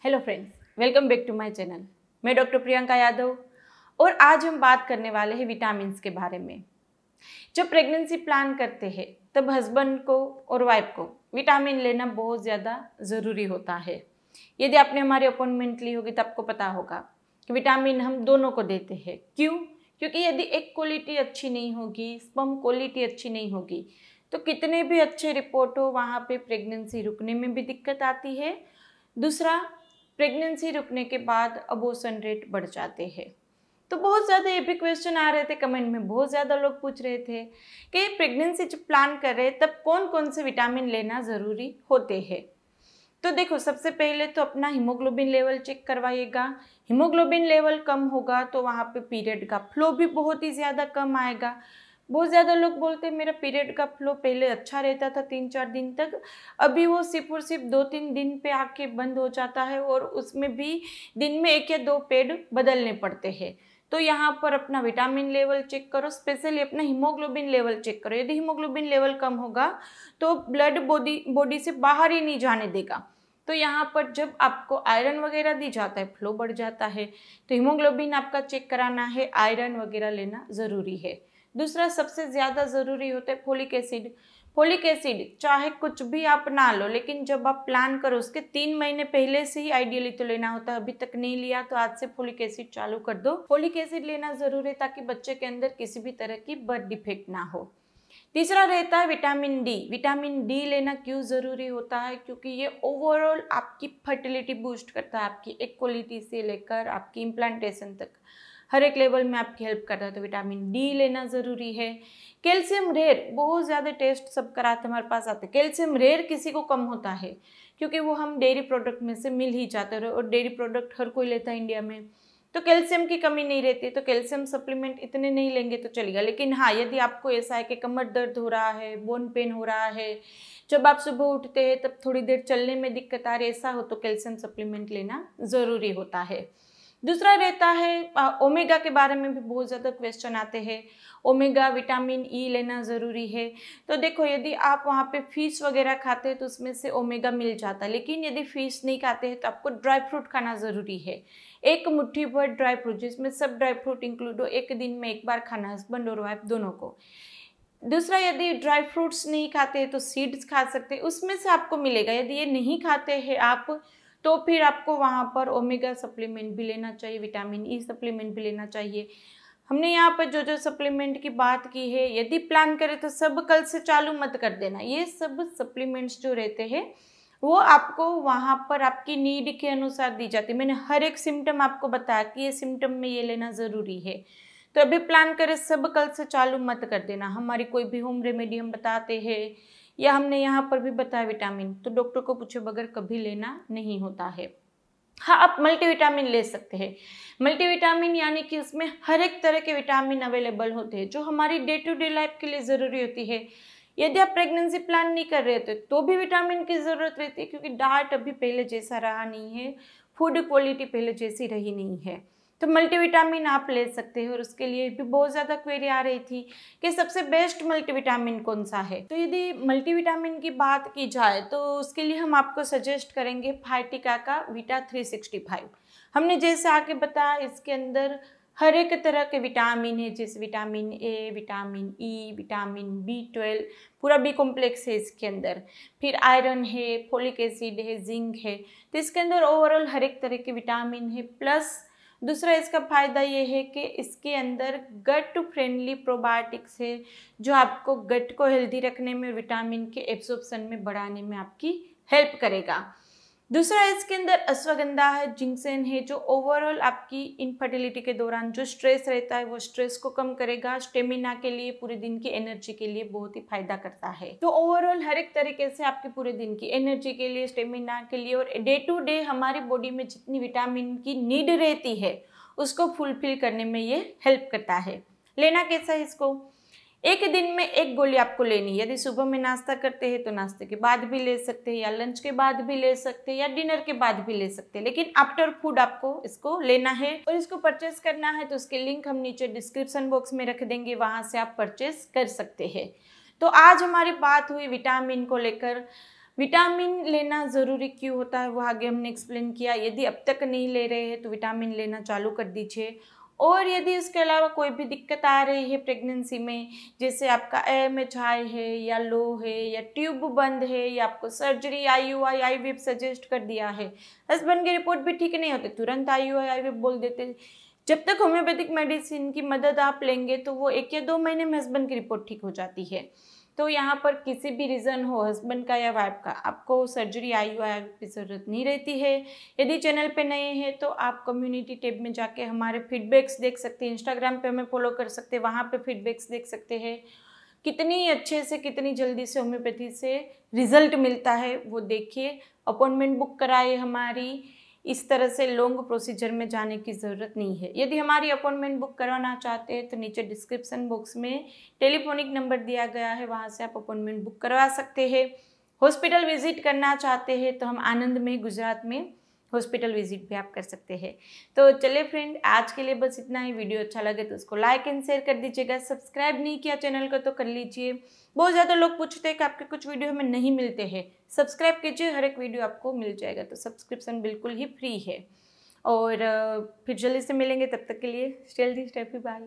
Hello friends, welcome back to my channel. मैं doctor Priyanka Yadav और आज हम बात करने वाले हैं विटामिन्स के बारे में। जब प्रेगनेंसी प्लान करते हैं तब हस्बैंड को और वाइफ को विटामिन लेना बहुत ज़्यादा ज़रूरी होता है। यदि आपने हमारी अपॉइंटमेंट ली होगी तो आपको पता होगा कि विटामिन हम दोनों को देते हैं। क्यों? क्योंकि यदि एक क्वालिटी अच्छी नहीं होगी, स्पर्म क्वालिटी अच्छी नहीं होगी, तो कितने भी अच्छे रिपोर्ट हो वहाँ पे प्रेगनेंसी रुकने में भी दिक्कत आती है। दूसरा, प्रेगनेंसी रुकने के बाद अबॉर्शन रेट बढ़ जाते हैं। तो बहुत ज़्यादा ये भी क्वेश्चन आ रहे थे कमेंट में, बहुत ज़्यादा लोग पूछ रहे थे कि प्रेगनेंसी जब प्लान कर रहे हैं तब कौन कौन से विटामिन लेना ज़रूरी होते हैं। तो देखो, सबसे पहले तो अपना हीमोग्लोबिन लेवल चेक करवाइएगा। हीमोग्लोबिन लेवल कम होगा तो वहाँ पे पीरियड का फ्लो भी बहुत ही ज़्यादा कम आएगा। बहुत ज़्यादा लोग बोलते हैं मेरा पीरियड का फ्लो पहले अच्छा रहता था 3-4 दिन तक, अभी वो सिर्फ और सिर्फ 2-3 दिन पे आके बंद हो जाता है और उसमें भी दिन में 1 या 2 पैड बदलने पड़ते हैं। तो यहाँ पर अपना विटामिन लेवल चेक करो, स्पेशली अपना हीमोग्लोबिन लेवल चेक करो। यदि हीमोग्लोबिन लेवल कम होगा तो ब्लड बॉडी से बाहर ही नहीं जाने देगा। तो यहाँ पर जब आपको आयरन वगैरह दी जाता है, फ्लो बढ़ जाता है, तो हीमोग्लोबिन आपका चेक कराना है, आयरन वगैरह लेना ज़रूरी है। दूसरा सबसे ज़्यादा ज़रूरी होता है फोलिक एसिड। फोलिक एसिड चाहे कुछ भी आप ना लो, लेकिन जब आप प्लान करो उसके 3 महीने पहले से ही आइडियली तो लेना होता है। अभी तक नहीं लिया तो आज से फोलिक एसिड चालू कर दो। फोलिक एसिड लेना ज़रूरी है ताकि बच्चे के अंदर किसी भी तरह की बर्थ डिफेक्ट ना हो। तीसरा रहता है विटामिन डी। विटामिन डी लेना क्यों ज़रूरी होता है? क्योंकि ये ओवरऑल आपकी फर्टिलिटी बूस्ट करता है, आपकी एक क्वालिटी से लेकर आपकी इम्प्लांटेशन तक हर एक लेवल में आपकी हेल्प करता है। तो विटामिन डी लेना ज़रूरी है। कैल्शियम रेयर, बहुत ज़्यादा टेस्ट सब कराते हमारे पास आते हैं। कैल्शियम रेयर किसी को कम होता है क्योंकि वो हम डेयरी प्रोडक्ट में से मिल ही जाते हैं और डेयरी प्रोडक्ट हर कोई लेता है इंडिया में, तो कैल्शियम की कमी नहीं रहती। तो कैल्शियम सप्लीमेंट इतने नहीं लेंगे तो चलेगा। लेकिन हाँ, यदि आपको ऐसा है कि कमर दर्द हो रहा है, बोन पेन हो रहा है, जब आप सुबह उठते हैं तब थोड़ी देर चलने में दिक्कत आ रही है, ऐसा हो तो कैल्शियम सप्लीमेंट लेना ज़रूरी होता है। दूसरा रहता है ओमेगा के बारे में भी बहुत ज़्यादा क्वेश्चन आते हैं। ओमेगा विटामिन ई लेना ज़रूरी है। तो देखो, यदि आप वहाँ पे फिश वगैरह खाते हैं तो उसमें से ओमेगा मिल जाता है, लेकिन यदि फिश नहीं खाते हैं तो आपको ड्राई फ्रूट खाना ज़रूरी है। एक मुट्ठी भर ड्राई फ्रूट, जिसमें सब ड्राई फ्रूट इंक्लूड हो, एक दिन में 1 बार खाना, हस्बैंड और वाइफ दोनों को। दूसरा, यदि ड्राई फ्रूट्स नहीं खाते हैं तो सीड्स खा सकते हैं, उसमें से आपको मिलेगा। यदि ये नहीं खाते हैं आप तो फिर आपको वहाँ पर ओमेगा सप्लीमेंट भी लेना चाहिए, विटामिन ई सप्लीमेंट भी लेना चाहिए। हमने यहाँ पर जो जो सप्लीमेंट की बात की है, यदि प्लान करें तो सब कल से चालू मत कर देना। ये सब सप्लीमेंट्स जो रहते हैं वो आपको वहाँ पर आपकी नीड के अनुसार दी जाती है। मैंने हर एक सिम्टम आपको बताया कि ये सिम्टम में ये लेना ज़रूरी है। तो अभी प्लान करें सब कल से चालू मत कर देना। हमारी कोई भी होम रेमेडी हम बताते हैं या हमने यहाँ पर भी बताया विटामिन, तो डॉक्टर को पूछे बगैर कभी लेना नहीं होता है। हाँ, आप मल्टीविटामिन ले सकते हैं। मल्टीविटामिन यानी कि उसमें हर एक तरह के विटामिन अवेलेबल होते हैं जो हमारी डे टू डे लाइफ के लिए ज़रूरी होती है। यदि आप प्रेगनेंसी प्लान नहीं कर रहे थे तो भी विटामिन की ज़रूरत रहती है, क्योंकि डाइट अभी पहले जैसा रहा नहीं है, फूड क्वालिटी पहले जैसी रही नहीं है। तो मल्टीविटामिन आप ले सकते हैं। और उसके लिए भी बहुत ज़्यादा क्वेरी आ रही थी कि सबसे बेस्ट मल्टीविटामिन कौन सा है। तो यदि मल्टीविटामिन की बात की जाए तो उसके लिए हम आपको सजेस्ट करेंगे फाइटिका का विटा 365। हमने जैसे आगे बताया, इसके अंदर हर एक तरह के विटामिन है, जैसे vitamin A, vitamin E, vitamin B12, पूरा बी कॉम्प्लेक्स है इसके अंदर। फिर आयरन है, फोलिक एसिड है, जिंक है। तो इसके अंदर ओवरऑल हर एक तरह के विटामिन है। प्लस दूसरा इसका फ़ायदा ये है कि इसके अंदर गट फ्रेंडली प्रोबायोटिक्स है जो आपको गट को हेल्दी रखने में, विटामिन के एब्जॉर्प्शन में बढ़ाने में आपकी हेल्प करेगा। दूसरा, इसके अंदर अश्वगंधा है, जिंक्सेन है, जो ओवरऑल आपकी इनफर्टिलिटी के दौरान जो स्ट्रेस रहता है वो स्ट्रेस को कम करेगा। स्टेमिना के लिए, पूरे दिन की एनर्जी के लिए बहुत ही फायदा करता है। तो ओवरऑल हर एक तरीके से आपके पूरे दिन की एनर्जी के लिए, स्टेमिना के लिए और डे टू डे हमारी बॉडी में जितनी विटामिन की नीड रहती है उसको फुलफिल करने में ये हेल्प करता है। लेना कैसा है इसको? एक दिन में 1 गोली आपको लेनी है। यदि सुबह में नाश्ता करते हैं तो नाश्ते के बाद भी ले सकते हैं, या लंच के बाद भी ले सकते हैं, या डिनर के बाद भी ले सकते हैं, लेकिन आफ्टर फूड आपको इसको लेना है। और इसको परचेस करना है तो उसके लिंक हम नीचे डिस्क्रिप्शन बॉक्स में रख देंगे, वहाँ से आप परचेस कर सकते हैं। तो आज हमारी बात हुई विटामिन को लेकर। विटामिन लेना ज़रूरी क्यों होता है वो आगे हमने एक्सप्लेन किया। यदि अब तक नहीं ले रहे हैं तो विटामिन लेना चालू कर दीजिए। और यदि इसके अलावा कोई भी दिक्कत आ रही है प्रेगनेंसी में, जैसे आपका AMH हाई है या लो है या ट्यूब बंद है या आपको सर्जरी IUI IVF सजेस्ट कर दिया है, हस्बैंड की रिपोर्ट भी ठीक नहीं होती, तुरंत IUI IVF बोल देते। जब तक होम्योपैथिक मेडिसिन की मदद आप लेंगे तो वो 1 या 2 महीने में हस्बैंड की रिपोर्ट ठीक हो जाती है। तो यहाँ पर किसी भी रीज़न हो हस्बैंड का या वाइफ का, आपको सर्जरी IUI की ज़रूरत नहीं रहती है। यदि चैनल पे नए हैं तो आप कम्युनिटी टैब में जाके हमारे फीडबैक्स देख सकते हैं, इंस्टाग्राम पे हमें फॉलो कर सकते हैं, वहाँ पे फीडबैक्स देख सकते हैं। कितनी अच्छे से कितनी जल्दी से होम्योपैथी से रिजल्ट मिलता है वो देखिए। अपॉइंटमेंट बुक कराइए हमारी, इस तरह से लॉन्ग प्रोसीजर में जाने की ज़रूरत नहीं है। यदि हमारी अपॉइंटमेंट बुक करवाना चाहते हैं तो नीचे डिस्क्रिप्शन बॉक्स में टेलीफोनिक नंबर दिया गया है, वहाँ से आप अपॉइंटमेंट बुक करवा सकते हैं। हॉस्पिटल विजिट करना चाहते हैं तो हम आनंद में गुजरात में हॉस्पिटल विजिट भी आप कर सकते हैं। तो चलिए फ्रेंड, आज के लिए बस इतना ही। वीडियो अच्छा लगे तो उसको लाइक एंड शेयर कर दीजिएगा। सब्सक्राइब नहीं किया चैनल को तो कर लीजिए। बहुत ज़्यादा लोग पूछते हैं कि आपके कुछ वीडियो हमें नहीं मिलते हैं। सब्सक्राइब कीजिए, हर एक वीडियो आपको मिल जाएगा। तो सब्सक्रिप्शन बिल्कुल ही फ्री है। और फिर जल्दी से मिलेंगे, तब तक के लिए stay healthy, stay happy, bye.